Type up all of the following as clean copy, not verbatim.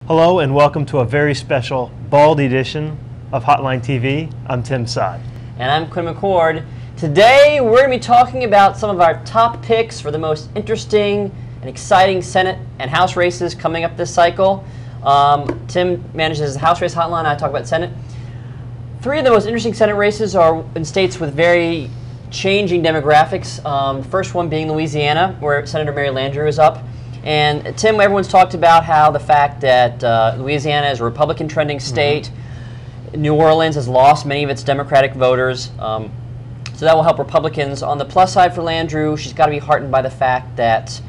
Hello and welcome to a very special Bald edition of Hotline TV. I'm Tim Sod. And I'm Quinn McCord. Today we're going to be talking about some of our top picks for the most interesting and exciting Senate and House races coming up this cycle. Tim manages the House race hotline, I talk about Senate. Three of the most interesting Senate races are in states with very changing demographics. First one being Louisiana, where Senator Mary Landrieu is up. And Tim, everyone's talked about how the fact that Louisiana is a Republican trending state, New Orleans has lost many of its Democratic voters, so that will help Republicans. On the plus side for Landrieu, she's got to be heartened by the fact that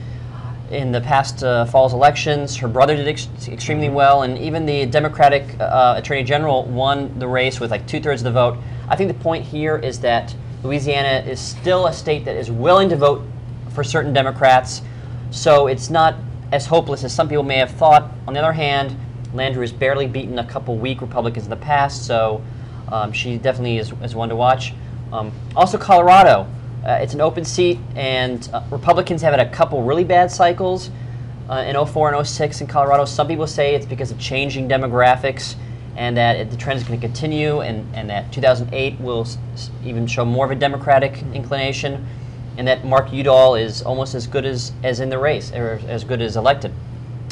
in the past fall's elections, her brother did extremely well, and even the Democratic Attorney General won the race with like 2/3 of the vote. I think the point here is that Louisiana is still a state that is willing to vote for certain Democrats, so it's not as hopeless as some people may have thought. On the other hand, Landrieu has barely beaten a couple weak Republicans in the past, so she definitely is one to watch. Also Colorado, it's an open seat, and Republicans have had a couple really bad cycles in 04 and 06 in Colorado. Some people say it's because of changing demographics and that the trend is going to continue, and that 2008 will even show more of a Democratic inclination, and that Mark Udall is almost as good as in the race, or as good as elected.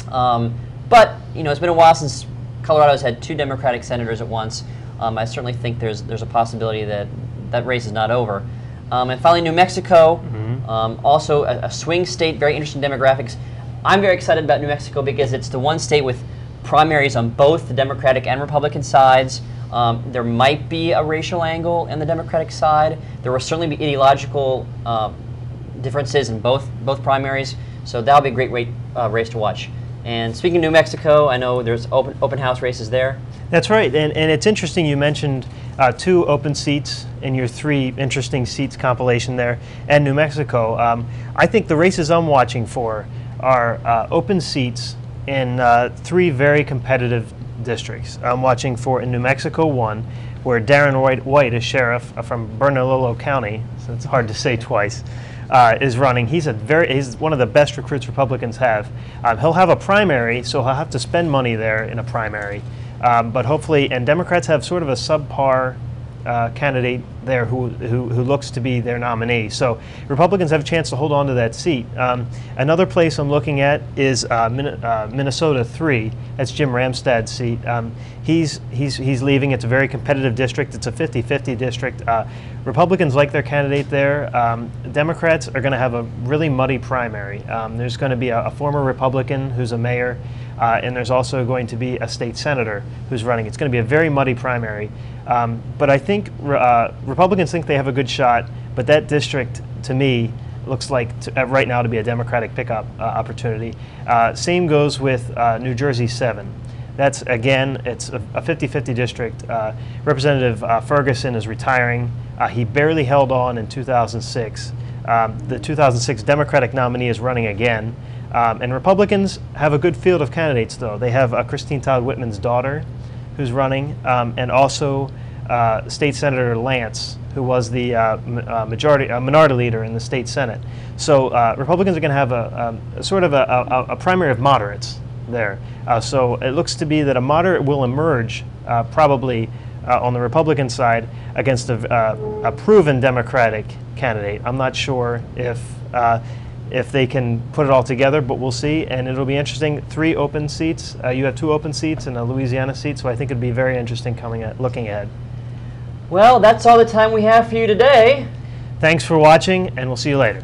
But you know, it's been a while since Colorado's had two Democratic senators at once. I certainly think there's a possibility that that race is not over. And finally, New Mexico, also a swing state, very interesting demographics. I'm very excited about New Mexico because it's the one state with primaries on both the Democratic and Republican sides. There might be a racial angle in the Democratic side. There will certainly be ideological differences in both primaries, so that'll be a great race to watch. And speaking of New Mexico, I know there's open house races there. That's right, and it's interesting you mentioned two open seats in your three interesting seats compilation there, and New Mexico. I think the races I'm watching for are open seats in three very competitive districts. I'm watching for in New Mexico 1, where Darren White, a sheriff from Bernalillo County, so it's hard to say twice, is running. He's one of the best recruits Republicans have. He'll have a primary, so he'll have to spend money there in a primary. But hopefully, and Democrats have sort of a subpar candidate there who looks to be their nominee. So Republicans have a chance to hold on to that seat. Another place I'm looking at is Minnesota 3. That's Jim Ramstad's seat. He's leaving. It's a very competitive district. It's a 50-50 district. Republicans like their candidate there. Democrats are going to have a really muddy primary. There's going to be a former Republican who's a mayor, and there's also going to be a state senator who's running. It's going to be a very muddy primary. But I think Republicans think they have a good shot, but that district, to me, looks like right now to be a Democratic pickup opportunity. Same goes with New Jersey 7. That's, again, it's a 50-50 district. Representative Ferguson is retiring. He barely held on in 2006. The 2006 Democratic nominee is running again. And Republicans have a good field of candidates, though. They have Christine Todd Whitman's daughter who's running, and also State Senator Lance, who was the minority leader in the state Senate. So Republicans are going to have a sort of a primary of moderates there. So it looks to be that a moderate will emerge probably on the Republican side against a proven Democratic candidate. I'm not sure if they can put it all together, but we'll see, and it'll be interesting. Three open seats. You have two open seats and a Louisiana seat, so I think it'd be very interesting looking ahead. Well, that's all the time we have for you today. Thanks for watching, and we'll see you later.